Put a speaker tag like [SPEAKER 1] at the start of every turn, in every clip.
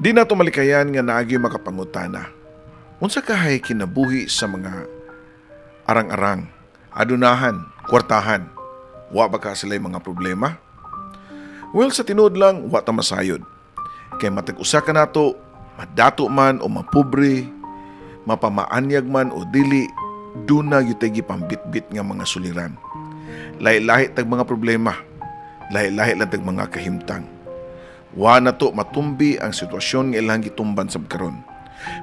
[SPEAKER 1] Di na tumalikayan nga naagi makapangutana. Unsa kahay kinabuhi sa mga arang-arang, adunahan, kwartahan? Wa ba ka sila'y mga problema? Well, sa tinuod lang, wa ta masayod. Kay matag-usa ka nato, madato man o mapobre, mapamaanyag man o dili, duna yutay gipambitbit nga mga suliran. Lahi-lahi tag mga problema, lahi-lahi lang tag mga kahimtang. Wa na to matumbi ang sitwasyon nga ilang gitumban sab karon.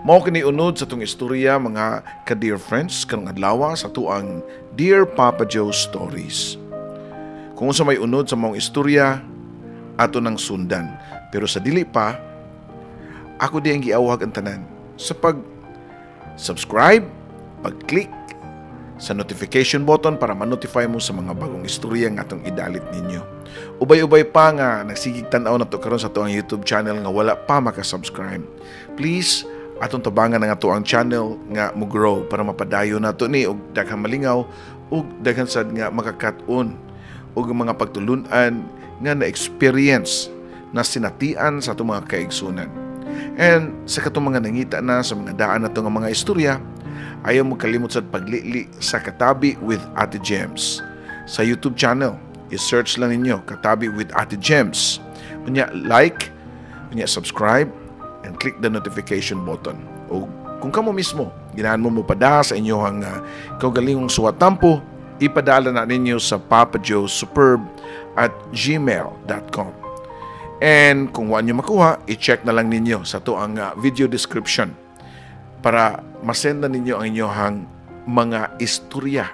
[SPEAKER 1] Mao kini unod sa tong istorya mga ka-dear friends karong adlaw sa tuang Dear Papa Joe Stories. Kung sa may unod sa maong istorya, ato nang sundan. Pero sa dili pa, ako di ang giawag ang tanan sa pag-subscribe, pag-click sa notification button para ma-notify mo sa mga bagong istorya nga atong idalit ninyo. Ubay-ubay pa nga nagsigig tan-aw na to karon sa tuang YouTube channel nga wala pa maka-subscribe. Please, atong tabangan nga to ang channel nga mo grow para mapadayon nato ni og daghang malingaw ug daghan sad nga makakaton og mga pagtulunan nga na-experience na sinatian sa atong mga kaigsunan. And sa katong mga nangita na sa mga daan nato nga mga istorya, ayaw mo kalimot sa paglili sa Katabi with Ate Gems. Sa YouTube channel, i-search lang ninyo Katabi with Ate Gems. Kunya like, kunya subscribe, and click the notification button. O kung kamo mismo, ginahan mo pada sa inyong kaugalingong suwatampo, ipadala na ninyo sa papajoesuperb@gmail.com. And kung wala nyo makuha, i-check na lang ninyo sa to ang video description para masend na ninyo ang inyong mga istorya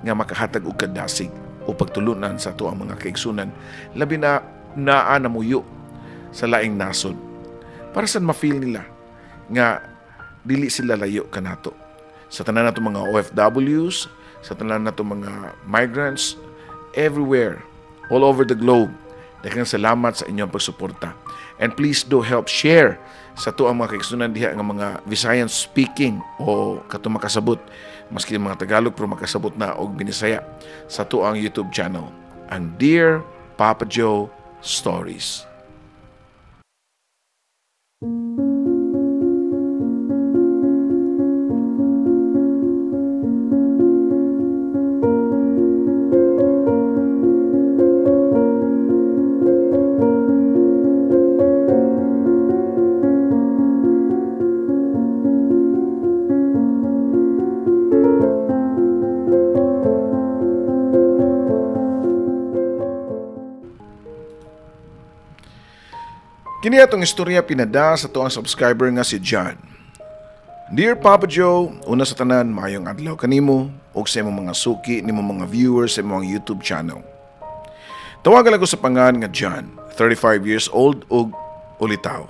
[SPEAKER 1] nga makahatag og kadasig o pagtulunan sa to ang mga kaigsunan labi na naa namuyo sa laing nasod para sa ma-feel nila nga dili sila layo kanato sa tanan nato mga OFWs, sa tanan nato mga migrants everywhere, all over the globe. Daghang salamat sa inyong pagsuporta. And please do help share sa to ang mga kaigsunan diha nga mga Visayan speaking o katong makasabot maski mga Tagalog pero makasabot na og Binisaya sa to ang YouTube channel, ang Dear Papa Joe Stories. Kini atong istorya pinada sa tuang subscriber nga si John. Dear Papa Joe, una sa tanan, maayong adlaw kanimo ug sa imong mga suki nimo mga viewers sa imong YouTube channel. Tawagan ako sa pangan nga John, 35 years old ug ulitaw.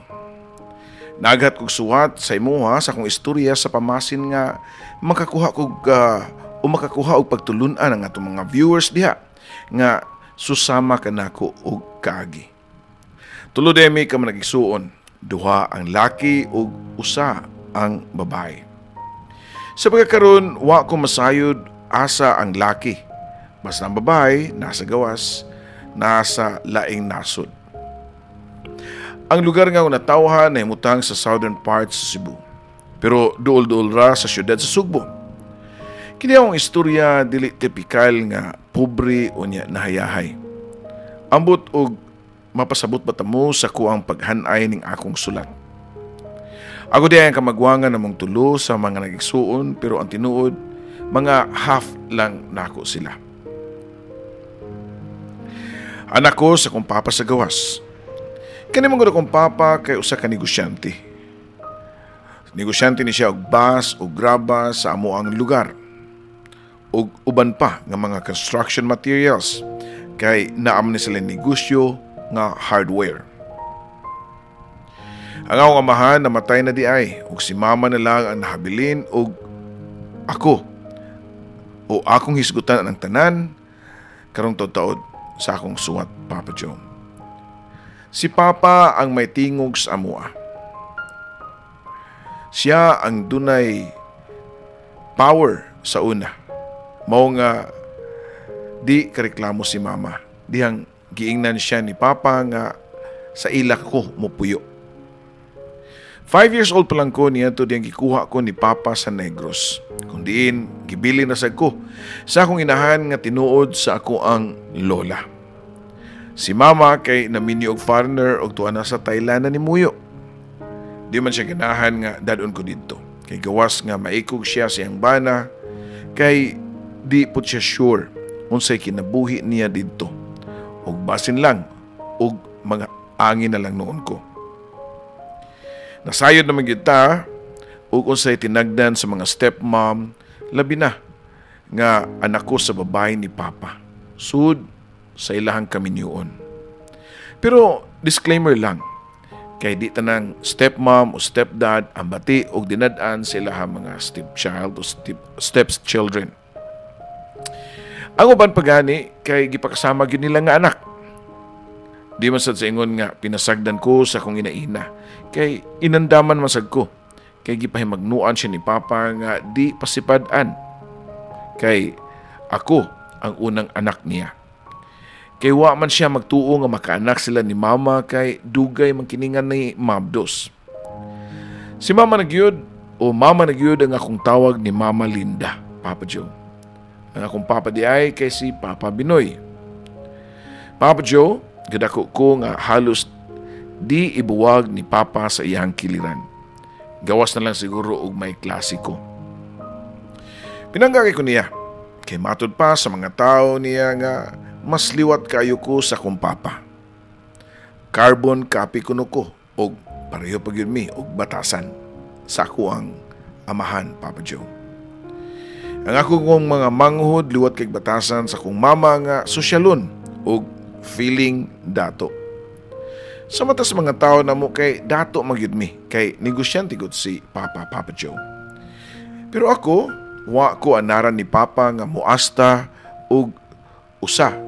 [SPEAKER 1] Naghat kog suwat sa imuha sa akong istorya sa pamasin nga makakuha og pagtulunan ang atong mga viewers diha nga susama kanako og kaagi. Tulo demi ka man nagigsuon, duha ang laki ug usa ang babae. Sa pagkakaroon, wa ko masayod asa ang laki. Basta ang babae, nasa gawas, nasa laing nasod. Ang lugar nga natawhan na himutang sa southern part sa Cebu. Pero duol-duol ra sa syudad sa Sugbo. Kini akong istorya dili tipikal nga pobre o nya nahayahay. Ambot og mapasabot ba tamo sa kuang paghanay ning akong sulat. Ako di ang kamagwangan namong tulo sa mga nagigsuon pero ang tinuod, mga half lang nako sila. Anak ko sa kong papa sa gawas. Kani mong kong papa kay usa ka negosyante. Negosyante ni siya og bus o graba sa amo ang lugar. Og uban pa nga mga construction materials kay naam ni sila negosyo nga hardware. Ang akong amahan namatay na di ay ug si mama na lang ang nahabilin og ako o akong hisgutan ang tanan karong taud-taud sa akong suwat, Papa Joe. Si Papa ang may tingog sa amua. Siya ang dunay power sa una. Mao nga di kareklamo si mama. Dihang giingnan siya ni Papa nga sa ila ko mupuyo. 5 years old pa lang ko niya to diyang gikuha ko ni Papa sa Negros. Kung diin, gibili na sad ko sa akong inahan nga tinuod sa ako ang lola. Si Mama kay naminyo og foreigner og tuwa na sa Thailand na ni Muyo. Di man siya ganahan nga dadon ko dito. Kay gawas nga maikog siya siyang bana, kay di pud siya sure unsay kinabuhi niya dito. Og basin lang, og mga angin na lang noon ko. Nasayod naman kita, ug unsay tinagdan sa mga stepmom, labi na nga anak ko sa babae ni Papa. Sud sa ilahang kaminyoon. Pero disclaimer lang, kay di tanang stepmom o stepdad ang bati og dinadaan sa ilahang mga stepchild o stepchildren. Ang uban pagani kay gipakasama gyud nila nga anak. Di man sad sa ingon nga pinasagdan ko sa akong inaina. Kay inandaman masag ko. Kay gipahimagnuan siya ni Papa nga di pasipadan. Kay ako ang unang anak niya. Kay wa man siya magtuo nga makaanak sila ni Mama kay dugay man kiningan ni Mabdos. Si Mama nagyud o Mama nagyud ang akong tawag ni Mama Linda, Papa Joe. Ang akong Papa di ay kay si Papa Binoy. Papa Joe, gadako ko nga halos di ibuwag ni Papa sa iyang kiliran. Gawas na lang siguro og may klasiko. Pinanggagay ko niya, kay matod pa sa mga tao niya nga mas liwat kayo ko sa kong Papa. Carbon copy ko no ko, og pareho pag yun mi, og batasan sa ako ang amahan, Papa Joe. Ang ako kong mga manghud liwat kay batasan sa kong mama nga sosyalon, og feeling dato. Sa mata sa mga tao na mo kay dato magyud mi, kay negosyante gud si Papa Joe. Pero ako, wa ko anaran ni Papa nga muasta og usa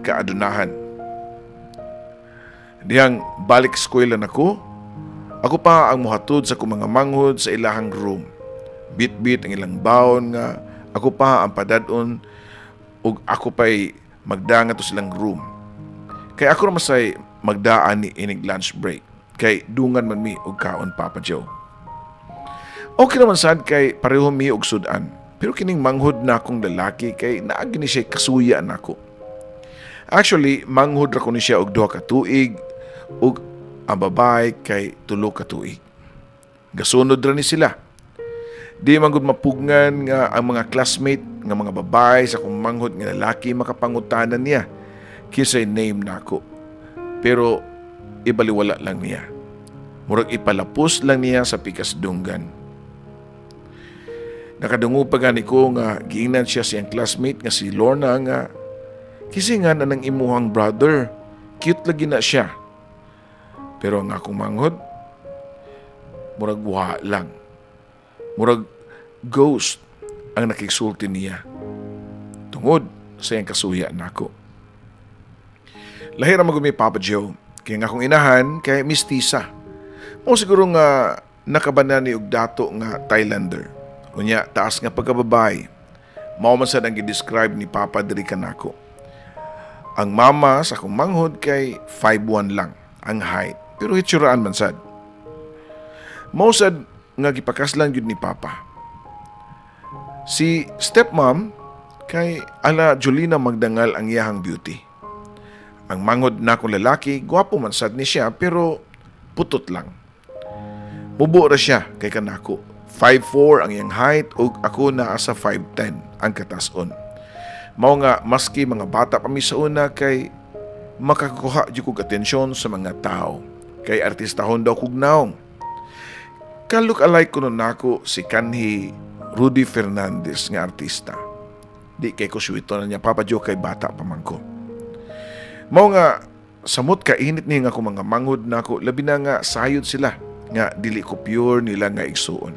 [SPEAKER 1] kaadunahan. Diyang balik eskwela nako, ako pa ang muhatod sa kong mga manghod sa ilahang room. Bit-bit ang ilang baon nga ako pa ang padadon ug ako pa'y magdangat to silang room. Kay ako naman say magdaan ni inig lunch break. Kay dungan man mi og kaon, Papa Joe. Okay naman sad kay pareho mi og sudan. Pero kining manghod na akong lalaki kay naagi ni siya kasuya nako. Actually, manghod ra ko ni siya og 2 ka tuig ug ang babae kay 3 ka tuig. Gasunod ra ni sila. Di man gud mapugngan nga ang mga classmate nga mga babae sa kong manghod nga lalaki makapangutanan niya kisay name nako. Pero ibaliwala lang niya. Murag ipalapos lang niya sa pikasdunggan. Nakadungo pa gani ko nga giingnan siya siyang classmate nga si Lorna nga kisingan na ng imuhang brother. Cute lagi na siya. Pero ang akong manghod, murag wa lang. Murag ghost ang nakiksulti niya. Tungod sa iyang kasuya nako. Lahira magumi Papa Joe, kaya nga akong inahan kay mistisa. Mo siguro nga nakabanan ni og dato nga Thailander. Unya taas nga pagkababay. Mao man sad ang gi-describe ni Papa diri kanako. Ang mama sa akong manghod kay 5'1" lang ang height, pero hitsuraan man sad. Mao sad nga gipakaslan gyud ni Papa. Si stepmom kay ala Jolina Magdangal ang iyahang beauty. Ang manghod na akong lalaki, gwapo man sad ni siya pero putot lang. Mubo ra siya kay kanako. 5'4" ang iyang height ug ako naa sa 5'10" ang katason. Mao nga maski mga bata pa mi sa una kay makakuha jud kog atensyon sa mga tao. Kay artistahon daw kog naong. Ka-look alike ko nun nako si kanhi Rudy Fernandez nga artista. Di kay ko suwito na niya Papa Joe kay bata pa man ko. Mao nga samot ka init ni nga ako mga manghod nako, labi na nga sayod sila nga dili ko pure nila nga igsuon.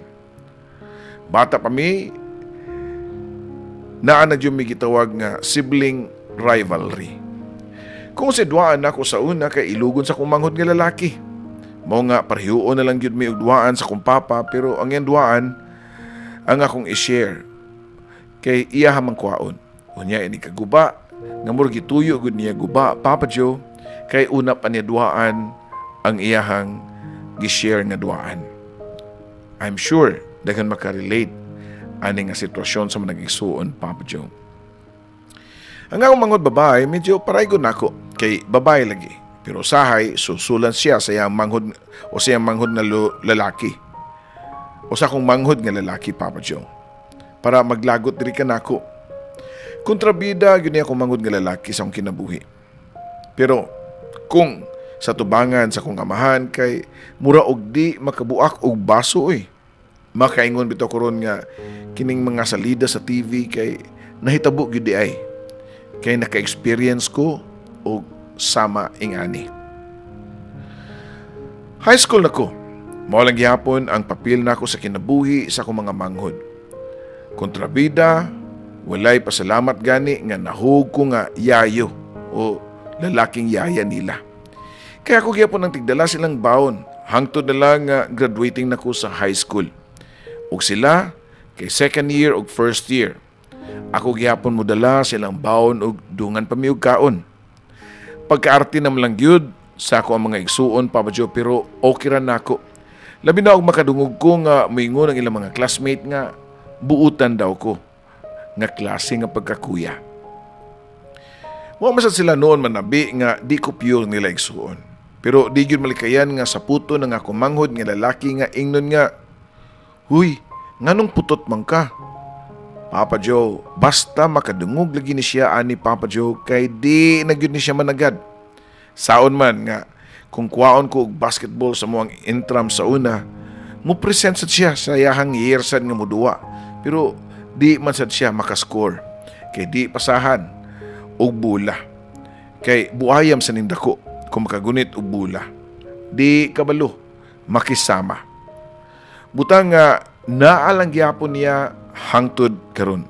[SPEAKER 1] Bata pa mi, naa na dyan may gitawag nga sibling rivalry. Kung sidwaan ako sa una kay ilugon sa kong manghod nga lalaki. Mao nga parehoon na lang yun may ugduaan sa kong papa pero ang yan duaan ang akong i-share. Kay iya hamang kwaon. Unya ini kaguba nga murag gituyo gud niya guba Papa Joe kay una pa niya duaan ang iyahang gi-share nga duaan. I'm sure daghan makarelate ani nga sitwasyon sa mga nag-igsuon, Papa Joe. Ang akong mangod babae, medyo paraygon nako kay babae lagi. Pero usahay, susulan siya sa iyang manghod o sa iyang manghod na lalaki. O sa akong manghod nga lalaki, Papa Joe. Para maglagot diri ka nako. Kontrabida, yun niya akong manghod nga lalaki sa akong kinabuhi. Pero kung sa tubangan sa akong amahan kay mura og di makabuak og baso makaingon bitaw ko ron nga kining mga salida sa TV kay nahitabo gyud di ay. Kay naka-experience ko og sama ingani. High school nako. Mao lang gyapon ang papel nako sa kinabuhi sa akong mga manghod. Kontrabida, walay pasalamat gani nga nahug ko nga yayo o lalaking yaya nila. Kaya ako gyapon ang tigdala silang baon hangtod na lang nga graduating nako sa high school. Ug sila kay second year ug first year. Ako gyapon mo dala silang baon ug dungan pa mi og kaon. Pagkaarte naman lang gyud sa ako ang mga igsuon, Papa Joe, pero okay ra nako. Labi na og makadungog ko nga moingon ang ilang mga classmate nga buutan daw ko nga klase nga pagkakuya. Wa masad sila noon manabi nga di ko pure nila igsuon. Pero di gyud malikayan nga sa puto ng ako manghod nga lalaki nga ingnon nga, "Huy, nganong putot man ka?" Papa Joe, basta makadungog lagi ni siya ani Papa Joe kay di na gyud ni siya managad. Saon man nga kung kuwaon ko og basketball sa muang intram sa una, mo present sad siya sa iyahang year sad nga muduwa. Pero di man sad siya makascore kay di pasahan og bula. Kay buayam sa nindako kung makagunit og bula. Di kabalo makisama. Butang nga naalang gyapon niya hangtod karon.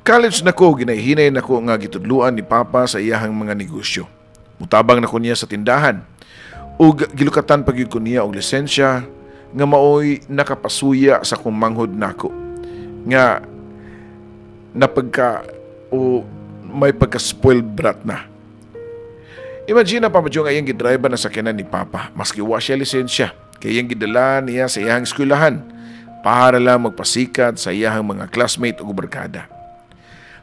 [SPEAKER 1] College nako ginahinay nako nga gitudluan ni Papa sa iyahang mga negosyo. Mutabang nako niya sa tindahan ug gilukatan pagyud ko niya og lisensya nga maoy nakapasuya sa kong manghod nako nga napagka o may pagka-spoiled brat na. Imagine na Papa Joe nga iyang gidriver na sakyanan ni Papa maski wa siya lisensya kay iyang gidala niya sa iyahang eskwelahan para lang magpasikat sa iyahang mga classmate o barkada.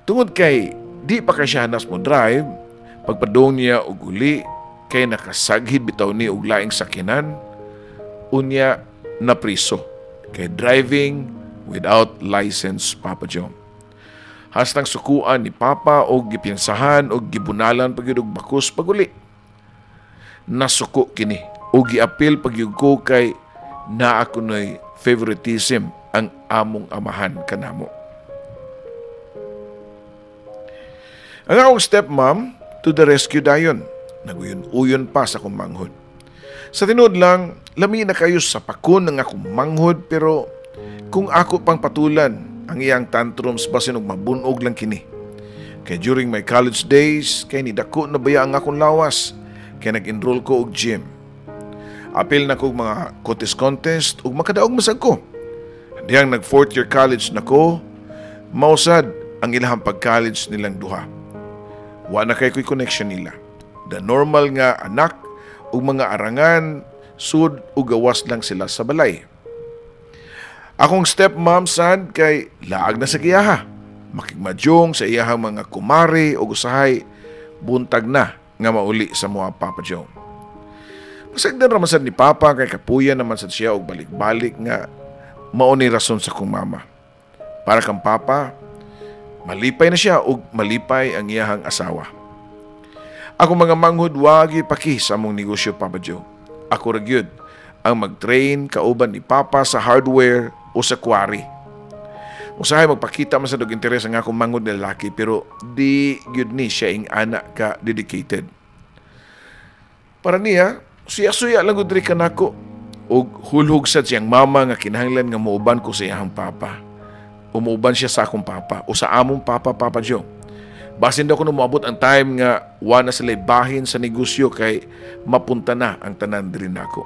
[SPEAKER 1] Tungod kay di pa kay siya hanas mo drive, pagpadong niya og uli kay nakasaghid bitaw ni og laing sakyanan, unya na priso kay driving without license, Papa Joe. Hastang sukuan ni Papa og gipinsahan og gibunalan pagyud og bakos paguli. Nasuko kini og giapil pagyud ko kay naa kunoy favoritism ang among amahan kanamo. Ang akong stepmom to the rescue dayon. Naguyon-uyon pa sa akong manghod. Sa tinuod lang, lami na kayo sa pakon ng akong manghod pero kung ako pang patulan ang iyang tantrums basin og mabunog lang kini. Kay during my college days, kay nidako na baya ang akong lawas kay nag-enroll ko og gym. Apil na ko mga contest ug makadaog masag ko. Diyang nag 4th year college na ko, mausad ang ilahang pag-college nilang duha. Wa na kay ko'y connection nila. The normal nga anak ug mga arangan, sud ug gawas lang sila sa balay. Akong stepmom sad kay laag na sa giyaha. Makigmadyong sa iyahang mga kumare ug usahay buntag na nga mauli sa mga Papa Joe. Pasagdan raman sad ni Papa kay kapuya naman sad siya og balik-balik nga mao ni rason sa kong mama. Para kang Papa, malipay na siya ug malipay ang iyahang asawa. Ako mga manghod wagi paki sa among negosyo, Papa Joe. Ako ra gyud ang mag-train kauban ni Papa sa hardware o sa quarry. Usahay magpakita man sa dog interes ang akong manghod na lalaki pero di gyud ni siya ing anak ka dedicated. Para niya, suya-suya lang gud diri kanako ug hulhog sad siyang mama nga kinahanglan nga muuban ko sa iyang papa. Umuuban siya sa akong papa o sa among papa, Papa Joe. Basin daw ko nung maabot ang time nga wa na sila bahin sa negosyo kay mapunta na ang tanan diri nako.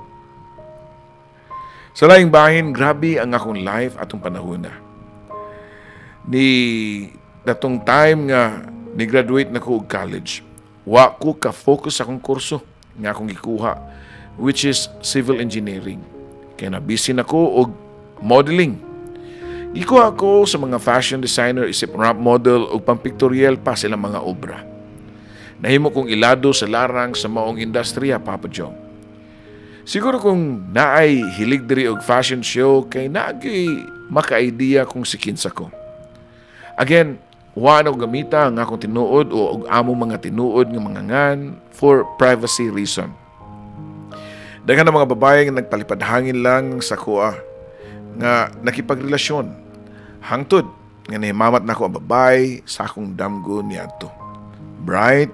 [SPEAKER 1] Sa laing bahin, grabe ang akong life atong panahon na. Ni datong time nga ni-graduate na ko og college, wa ko ka-focus sa akong kurso nga akong gikuha, which is civil engineering. kaya nabisin ako og modeling. Iko ako sa mga fashion designer isip ramp model o pampictorial pa silang mga obra. Nahimo kong ilado sa larang sa maong industriya, Papa Joe. Siguro kung naay hilig diri og fashion show kay naagi maka-idea kung si kinsa ko. Again, wa na ko gamita ang akong tinuod o og among mga tinuod nga mga ngan for privacy reason. Daghan ng mga babae nga nagpalipad hangin lang sa kuha nga nakipagrelasyon. Hangtod nga nahimamat na ako ang babae sa akong damgo niadto. Bright,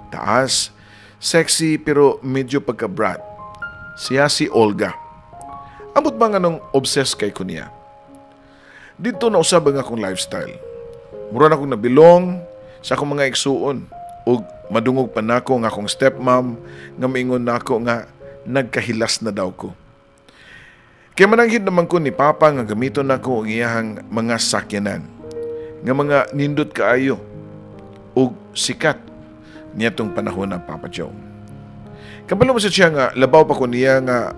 [SPEAKER 1] taas, sexy pero medyo pagka-brat. Siya si Olga. Amot ba nga nung obsessed kay ko niya? Dito na usab ang akong lifestyle. Mura na akong nabilong sa akong mga igsuon ug madungog pa nako nga akong stepmom nga miingon nako nga nagkahilas na daw ko. Kaya mananghid naman ko ni Papa nga gamiton nako ang iyahang mga sakyanan nga mga nindot kaayo ug sikat niya tong panahon na Papa Joe. Kabalo mo siya nga labaw pa ko niya nga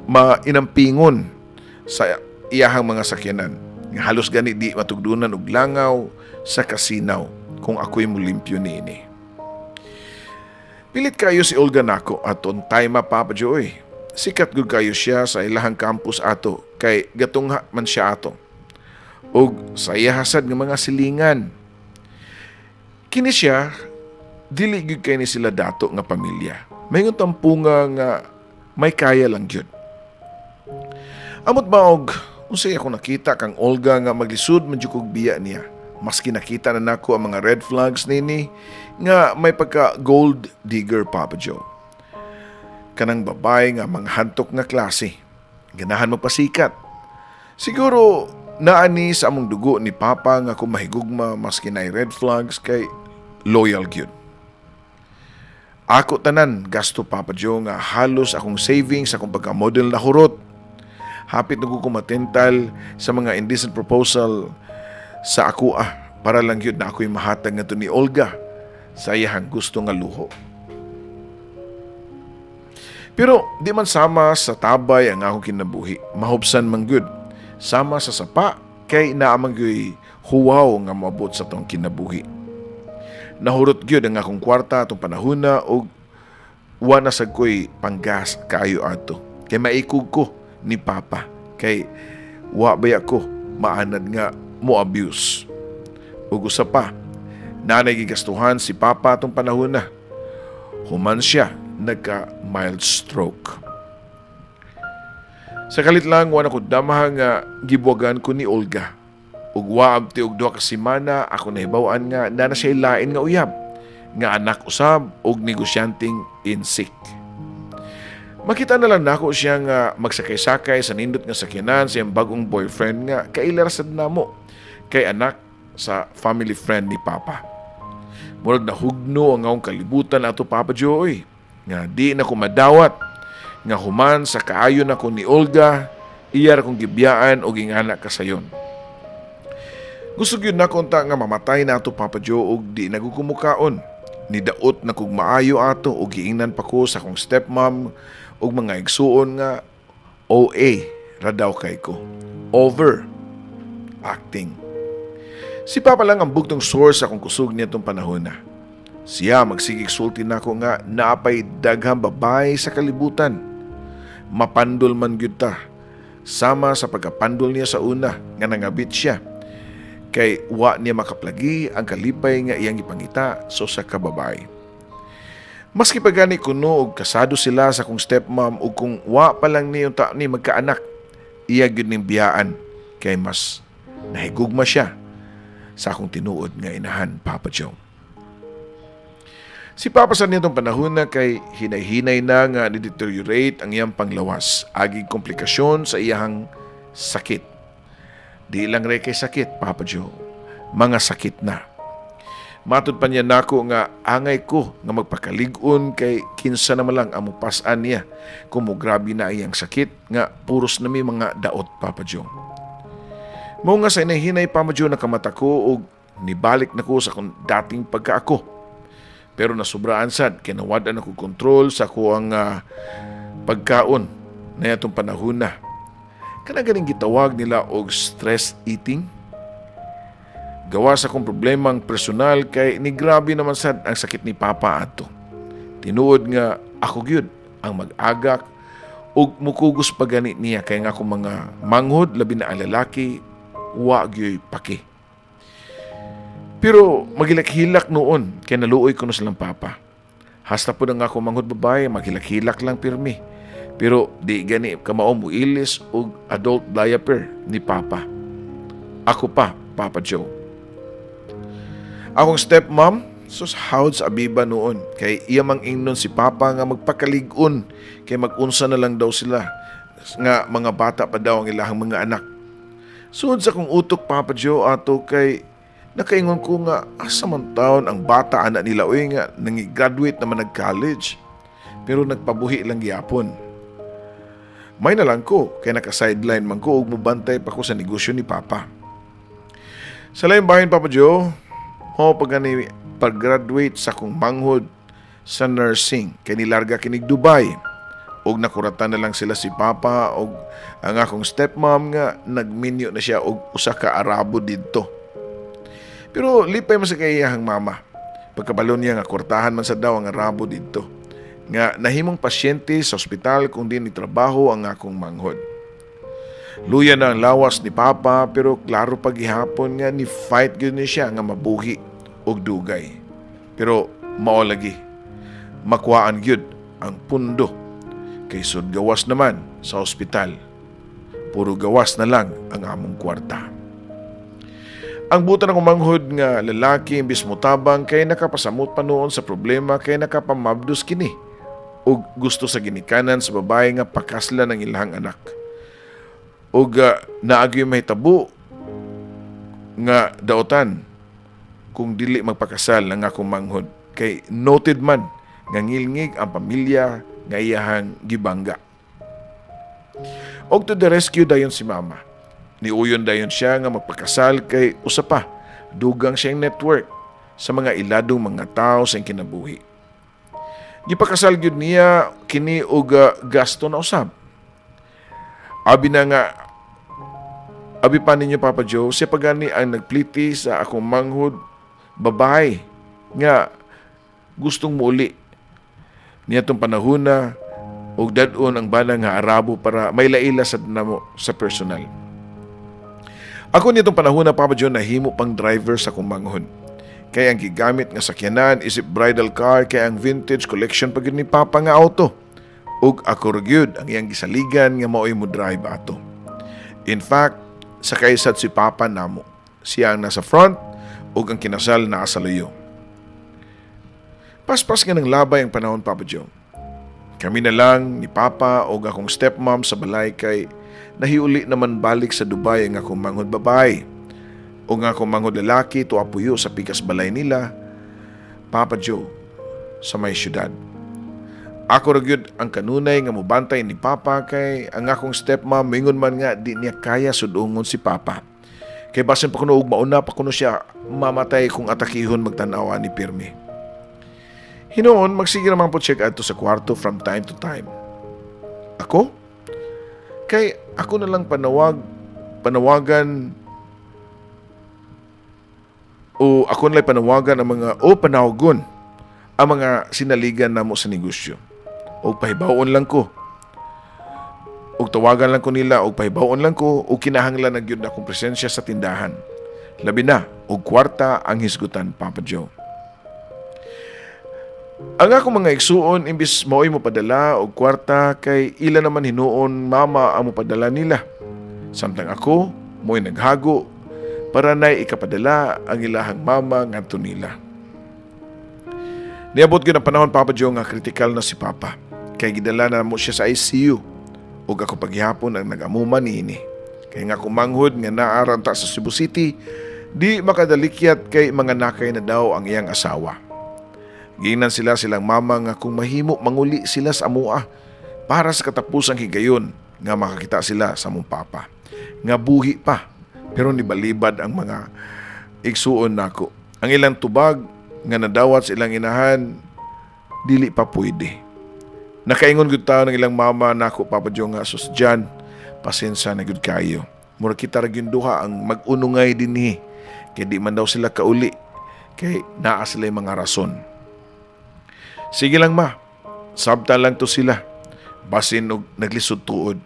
[SPEAKER 1] mainampingon sa iyahang mga sakyanan nga halos gani di matugdunan og langaw sa kasinaw kung ako'y mulimpyo niini. Pilit kayo si Olga nako aton time Papa Joe. Sikat gud kayo siya sa ilahang campus ato kay gatungha man siya ato. Og sa iya hasad nga mga silingan. Kini siya dili gud kay ni sila dato nga pamilya. Mayingon tampunga nga may kaya lang gyud. Amot maog unsay ako nakita kang Olga nga maglisud man jud kog biya niya. Maski nakita na nako ang mga red flags nini nga may pagka gold digger Papa Joe. Kanang babae nga mga hantok nga klase. Ganahan mo pasikat. Siguro naani sa among dugo ni Papa nga kung mahigugma maski na red flags kay loyal gyud. Ako tanan gasto Papa Joe nga halos akong savings akong pagka-model na hurot. Hapit na ko matental sa mga indecent proposal sa ako para lang yun na ako'y mahatag nga to ni Olga sa iyahang gusto nga luho. Pero di man sama sa tabay ang akong kinabuhi. Mahubsan man gud. Sama sa sapa kay naamang gyoy huwaw nga mabot sa tong kinabuhi. Nahurot gyud ang akong kwarta atong panahona og wa na sad ko'y panggas kaayo ato. Kay maikog ko ni Papa kay wa baya ko maanad nga mo abuse. Ug usa pa, nanay gigastuhan si Papa atong panahona. Human siya nagka-mild stroke. Sa kalit lang, wala ko damah nga gibuwagan ko ni Olga. Ug waab ti og 2 ka semana, ako nahibaw-an nga na siya lain nga uyab, nga anak usab og negosyanteng insik. Makita na lang nako siya nga magsakay-sakay sa nindot nga sakyanan sa iyang bagong boyfriend nga kailarasad na mo kay anak sa family friend ni Papa. Murag na hugno ang akong kalibutan ato Papa Joey. Nga di na ko madawat nga human sa kaayon ako ni Olga iyar kong gibiyaan o gingana kasayon. Gusto gyud na konta nga mamatay na ato Papa Joe og di nagukumukaon. Nidaot na kog maayo ato og giingnan pa ko sa akong stepmom og mga igsuon nga OA ra daw kay ko. Over acting. Si Papa lang ang bugtong source akong kusog nitong panahon na. Siya magsigig sulti na ko nga naapay daghang babae sa kalibutan. Mapandol man gyud ta. Sama sa pagkapandol niya sa una nga nangabit siya. Kay wa niya makaplagi ang kalipay nga iyang ipangita so sa kababae. Maski pagani kuno og kasado sila sa kong stepmom ug kung wa pa lang niyo ta ni magkaanak, iya gyud ning biyaan kay mas nahigugma siya sa akong tinuod nga inahan Papa Joe. Si Papa sa nitong panahon na kay hinay-hinay na nga ni-deteriorate ang iyang panglawas. Aging komplikasyon sa iyang sakit. Di lang rin kay sakit, Papa Joe. Mga sakit na. Matod pa niya nako nga angay ko nga magpakalig-on kay kinsa naman lang ang mupasan niya kung mo grabe na iyang sakit nga puros na may mga daot, Papa Joe. Mao nga sa hinay Papa Joe nakamata ko og nibalik na ko sa kung dating pagkaako. Pero nasubraan sad kay nawad-an ako kontrol sa kuang pagkaon na yatong panahon na. Kanagaling gitawag nila og stress eating. Gawa sa kong problemang personal kay ni grabe naman sad ang sakit ni Papa ato. Tinuod nga ako gyud ang mag-agak ug mukugos pa gani niya kay nga akong mga manghod labi na ang lalaki wa gyoy paki. Pero magilak-hilak noon kay naluoy ko na silang Papa. Hasta po na nga akong manghod babae, magilak-hilak lang pirmi. Pero di gani kamao mo ilis og adult diaper ni Papa. Ako pa, Papa Joe. Akong stepmom, sus hawd sa abiba noon. Kay iya mang ingnon si Papa nga magpakalig-on. Kay mag-unsa na lang daw sila. Nga mga bata pa daw ang ilahang mga anak. Sud sa kong utok, Papa Joe, ato kay nakaingon ko nga asa man taon ang bata anak nila uy nga nangi-graduate naman nag-college. Pero nagpabuhi lang gyapon. May na lang ko, kaya naka-sideline man ko ug mubantay pa ko sa negosyo ni Papa. Sa laing bahin, Papa Joe, pag-graduate sa kong manghod sa nursing, kay nilarga kinig Dubai. Og nakuratan na lang sila si Papa og ang akong stepmom nga nagminyo na siya og usa ka Arabo didto. Pero lipay man sa kaiyahang mama. Pagkabalo niya nga kwartahan man sa daw ang Arabo didto. Nga nahimong pasyente sa ospital kung di ni trabaho ang akong manghod. Luya na ang lawas ni Papa pero klaro paghihapon nga ni fight gyud ni siya nga mabuhi og dugay. Pero mao lagi makuhaan gyud ang pundo kay sud gawas naman sa ospital. Puro gawas na lang ang among kwarta. Ang buta ng manghod nga lalaki imbis mutabang kay nakapasamot pa noon sa problema kay nakapamabdos kini ug gusto sa ginikanan sa babae nga pakasla ng ilahang anak. Ug naagyo mahitabo nga daotan kung dili magpakasal ang akong manghod kay noted man nga ngilngig ang pamilya nga iyahang gibangga. Og to the rescue dayon si Mama. Niuyon dayon siya nga magpakasal kay usa pa dugang siyang network sa mga iladong mga tao sa kinabuhi. Gipakasal gyud niya kini og gasto na usab. Abi na nga abi pa ninyo Papa Joe, siya pagani ang nagpliti sa akong manghod babae nga gustong muuli niya tong panahon na og dadon ang bala nga Arabo para may laila sa namo sa personal. Ako nitong panahon na Papa Joe nahimo pang driver sa akong manghod. Kaya ang gigamit nga sakyanan isip bridal car kaya ang vintage collection pag ni Papa nga auto. Ug ako gyud ang iyang gisaligan nga maoy mo drive ato. In fact, sa kaysad si Papa namo. Siya ang nasa front ug ang kinasal naa sa luyo. Paspas nga ng labay ang panahon Papa Joe. Kami na lang ni Papa ug akong stepmom sa balay kay nahiuli naman balik sa Dubai ang akong manghod babae. O nga akong manghod lalaki to apuyo sa pikas balay nila, Papa Joe, sa may syudad. Ako ragyod ang kanunay nga mubantay ni Papa kay ang akong stepmom mingon man nga di niya kaya sudungon si Papa. Kay basin pa kuno og mauna pa kuno siya mamatay kung atakihon magtanawa ni Pirmi. Hinoon magsige naman po check adto sa kwarto from time to time. Ako? Kay ako na lang panawagan o ako nalay panawagan ang mga panawagon ang mga sinaligan namo sa negosyo. O pahibawon lang ko. O tawagan lang ko nila o pahibawon lang ko o kinahanglan na gyud akong presensya sa tindahan. Labi na o kwarta ang hisgutan, Papa Joe. Ang akong mga igsuon imbis mao'y mo padala o kwarta kay ila naman hinuon mama ang mo padala nila. Samtang ako mo'y naghago para na'y ikapadala ang ilahang mama ngadto nila. Niabot gyud ang panahon Papa Joe nga kritikal na si Papa. Kay gidala na mo siya sa ICU. Ug ako paghihapon ang nagamuman niini. Kay nga kumanghod nga naaranta sa Cebu City, di makadalikyat kay mga nakay na daw ang iyang asawa. Giingnan silang mama nga kung mahimo manguli sila sa amua para sa katapusang higayon nga makakita sila sa mong Papa. Nga buhi pa. Pero nibalibad ang mga igsuon nako. Ang ilang tubag nga nadawat sa ilang inahan, dili pa pwede. Nakaingon gud taon ng ilang mama nako Papa Joe nga sus Jan, pasensya na gud kayo. Mura kita ra gyud duha ang mag-unungay dinhi. Kay di man daw sila kauli. Kay naa sila mga rason. Sige lang ma. Sabta lang to sila. Basin og naglisod tuod.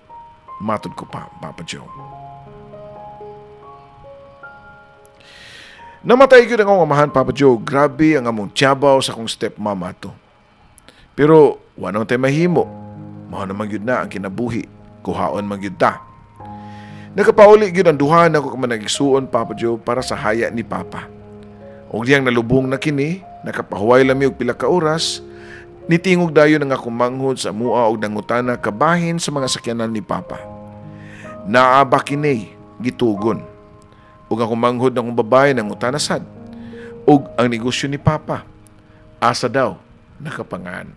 [SPEAKER 1] Matod ko pa, Papa Joe. Namatay gyud ang akong amahan, Papa Joe. Grabe ang among tiyabaw sa akong stepmama to. Pero wanang tayo mahimo. Mao naman gyud na ang kinabuhi. Kuhaon man gyud ta. Nakapauli gyud ang duha nako ka man nagisuon, Papa Joe, para sa haya ni Papa. Og diyang nalubong na kini, nakapahuway lami og pila ka oras, nitingog dayon ang akong manghod sa mua og nangutana kabahin sa mga sakyanan ni Papa. Naaba kini gitugon. Og akong manghod ng babae nangutana sad. Og ang negosyo ni Papa, asa daw nakapangan.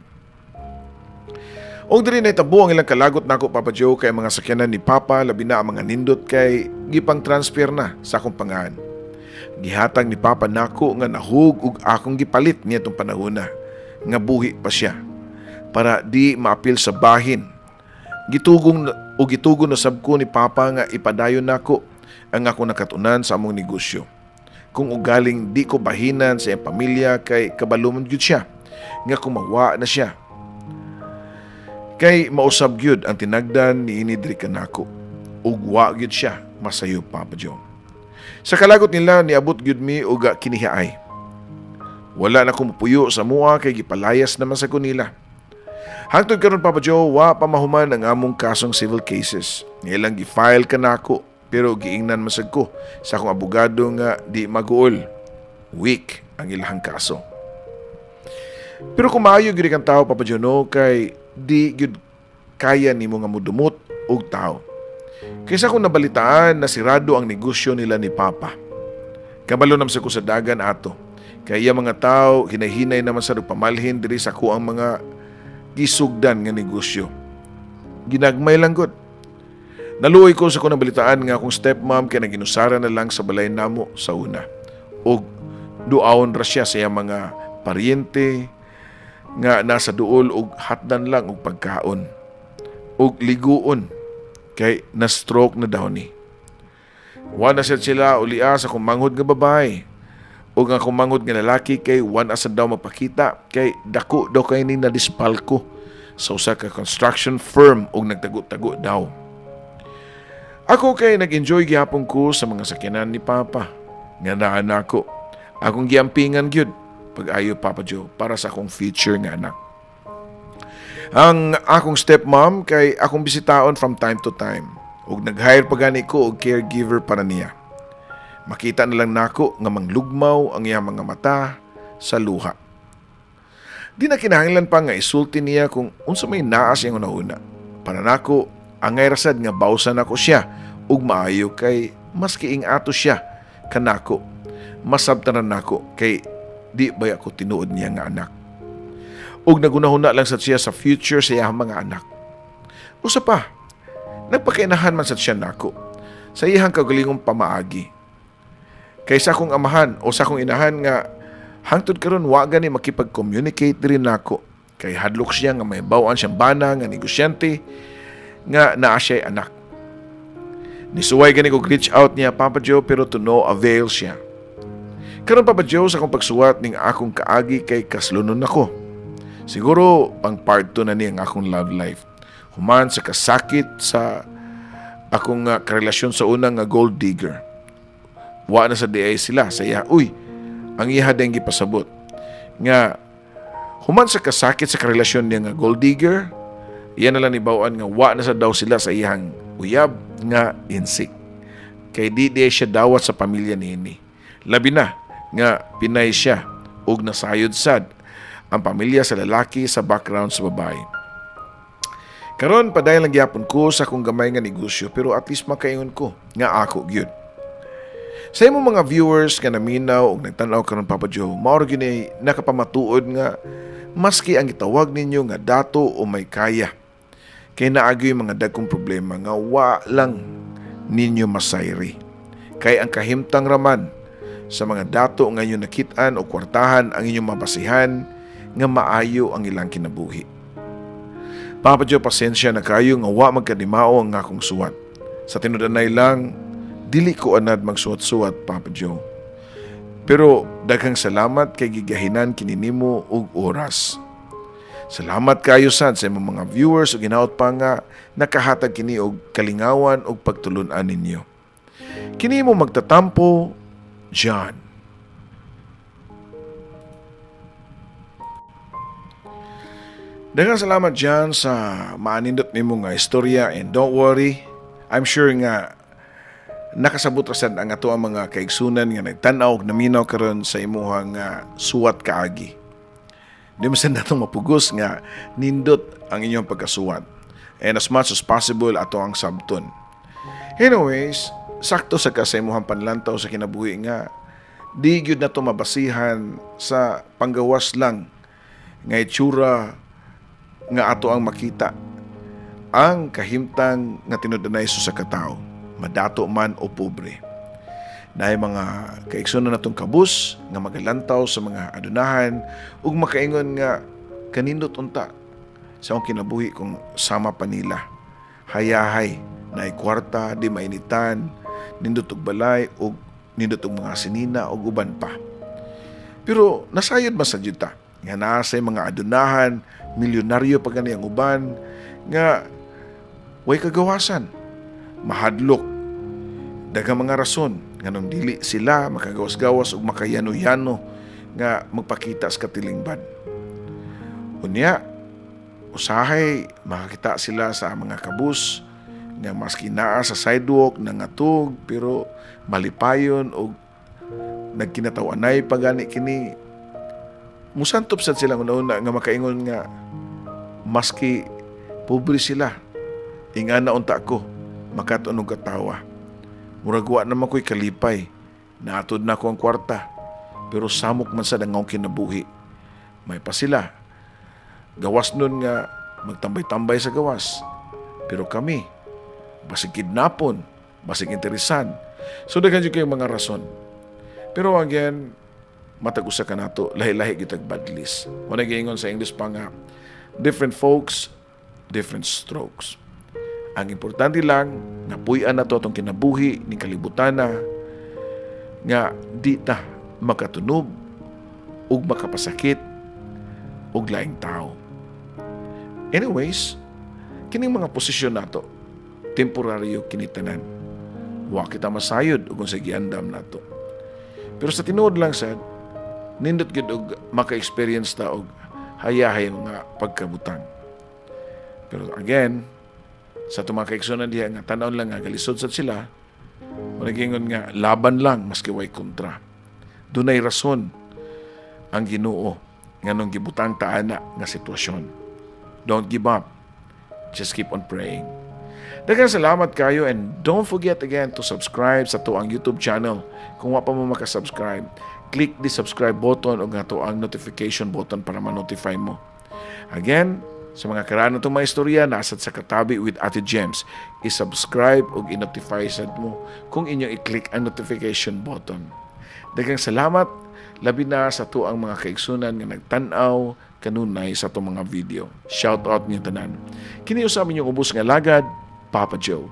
[SPEAKER 1] Og diri nahitabo ang ilang kalagot nako, Papa Joe, kay mga sakyanan ni Papa, labi na ang mga nindot kay gipang transfer na sa akong pangahan. Gihatag ni Papa nako nga nahug ug akong gipalit niya tong panahon na nga buhi pa siya para di maapil sa bahin. Gitugon na sabko ni Papa nga ipadayon nako ang akong nakatunan sa among negosyo. Kung ugaling di ko bahinan sa iyang pamilya kay kabalumon gyud siya nga kumawa na siya. Kay mausab gyud ang tinagdan ni inidri kanako. Ug wa gyud siya masayo, Papa Joe. Sa kalagot nila niabot gyud mi og kinihaay. Wala na kumupuyo sa mua kay gipalayas naman sa kunila. Hangtod karon, Papa Joe, wa pa mahuman ang among kasong civil cases. Ilang gi-file kanako pero giingnan masag ko sa akong abogado nga di maguol. Weak ang ilahang kaso. Pero kung maayo gyud kang tao, Papa Joe, no, kay di gyud kaya nimo nga mudumot og tao. Kaysa kung nabalitaan na sirado ang negosyo nila ni Papa. Kabalo naman sa ko sa dagan ato. Kaya mga tao hinahinay naman sa pamalhin diri sa ko ang mga gisugdan nga negosyo. Ginagmay lang gud. Naluoy ko sa ko nabalitaan nga akong stepmom kay naginusara na lang sa balay namo sa una. Og duawon ra siya sa iyang mga paryente nga nasa duol og hatdan lang og pagkaon og liguon kay na-stroke na daw ni. Wana sila ulia sa kumanghod nga babae og ang kumanghod nga lalaki kay wana sa daw magpakita kay dako daw kay ni nadispal ko sa usa ka construction firm og nagtago-tago daw. Ako kay nag-enjoy gihapon ko sa mga sakyanan ni Papa nga naa nako. Akong giampingan gyud pag-ayo, Papa Joe, para sa akong future nga anak. Ang akong stepmom kay akong bisitaon from time to time ug nag-hire pa gani ko og caregiver para niya. Makita na lang nako nga manglugmaw ang iyang mga mata sa luha. Di na kinahanglan pa nga isulti niya kung unsa may naa siyang una-una. Para nako, angay rasad nga bawsan ako siya ug maayo kay maski ing-ato siya kanako. Masabtanan nako kay di ba ako tinuod niya nga anak. Ug nagunahuna lang sa siya sa future sa iyang mga anak. Usa pa, nagpakainahan man sa siya nako sa iyang kaugalingong pamaagi. Kaysa akong amahan o sa akong inahan nga hangtod karon wa gani makipag-communicate diri nako kay hadlok siya nga may bawaan siyang bana nga negosyante nga naa siya anak. Nisuway gani kog reach out niya, Papa Joe, pero to no avail siya. Karon, Papa Joe, sa akong pagsuwat ning akong kaagi kay kaslunon nako. Siguro pang part 2 na ni ang akong love life. Human sa kasakit sa akong karelasyon sa unang nga gold digger. Wa na sa DA sila sa iya. Uy, ang iya ding gipasabot nga human sa kasakit sa karelasyon niya nga gold digger, iyan na lang nibawaan nga wa na sa daw sila sa iyang uyab nga insik. Kay di siya dawat sa pamilya niini. Labi na nga pinay siya ug nasayod sad ang pamilya sa lalaki sa background sa babae. Karon padayon lang gyapon ko sa akong gamay nga negosyo pero at least makaingon ko nga ako gyud. Sa imong mga viewers nga naminaw ug nagtan-aw karon, Papa Joe, mao gyud nakapamatuod nga maski ang gitawag ninyo nga dato o may kaya kay naagyoy mga dagkong problema nga wa lang ninyo masayri. Kay ang kahimtang raman sa mga dato nga inyo nakit-an o kwartahan ang inyong mabasihan nga maayo ang ilang kinabuhi. Papa Joe, pasensya na kayo nga wa magkadimao ang akong suwat. Sa tinudanay lang, dili ko anad magsuwat-suwat, Papa Joe. Pero daghang salamat kay gigahinan kini nimo og oras. Salamat kayo sad sa imong mga viewers ug hinaut pa nga nakahatag kini og kalingawan ug pagtulun-an ninyo. Kini mo magtatampo, John. Daghang salamat John sa maanindot nimo nga istorya, and don't worry, I'm sure nga nakasabot ra sad ang ato ang mga kaigsunan nga nagtan-aw og naminaw karon sa imuhang suwat kaagi. Di mo sad natong mapugos nga nindot ang inyong pagkasuwat. And as much as possible ato ang sabton. Anyways, sakto sa imuhang panlantaw sa kinabuhi nga di gyud nato mabasihan sa panggawas lang nga itsura nga ato ang makita ang kahimtang nga tinudanay sa katao, madato man o pobre. Naay mga kaigsunan natong kabus nga magalantaw sa mga adunahan ug makaingon nga kanindot unta sa akong kinabuhi kung sama pa nila. Hayahay, naay kwarta, di mainitan, nindot og balay ug nindot og mga sinina ug uban pa. Pero nasayod man sa juta nga naa sa mga adunahan, milyonaryo pa gani ang uban nga way kagawasan, mahadlok, daghang mga rason nganong dili sila makagawas-gawas ug makayano-yano nga magpakita sa katilingban. Unya, usahay makakita sila sa mga kabus nga maski naa sa sidewalk nangatog pero malipayon og nagkinatawanay pagani kini. Musantop sad sila una nga makaingon nga maski pobre sila, ingana unta ko makatunog katawa. Muragwa naman ko'y kalipay, naatod na ko ang kwarta, pero samok man sa dangaw kinabuhi. May pa sila, gawas nun nga magtambay-tambay sa gawas. Pero kami, basig kidnapon, basig interesan. So daghan jud kayong mga rason. Pero again, matag-usa ka nato, lahi-lahi kitag badlis. Wala giingon sa English pa nga, different folks, different strokes. Ang importante lang, napuy-an na to itong kinabuhi ni kalibutan na nga di ta makatunog ug makapasakit ug laing tao. Anyways, kining mga posisyon nato, temporaryo kinitanan. Wa kita masayod ug sa giandam nato. Pero sa tinuod lang sad, nindot gid og maka-experience ta og hayahay nga pagkabutang. Pero again, sa itong mga kaigsunan diya nga tanaw lang nga galisod sad sila, manigingon nga laban lang maski way kontra. Dunay rason ang Ginoo nga nung gibutang taana nga sitwasyon. Don't give up. Just keep on praying. Daghang salamat kayo, and don't forget again to subscribe sa to ang YouTube channel. Kung wa pa mo makasubscribe, click the subscribe button o nga to ang notification button para ma-notify mo. Again, sa mga karaan itong mga istorya, nasad sa katabi with Ate Gems, i-subscribe o i-notify sad mo kung inyong i-click ang notification button. Daghang salamat, labi na sa to ang mga kaigsunan nga nagtanaw kanunay sa to mga video. Shout out niyo tanan. Kini usab inyong ubos nga lagad, Papa Joe.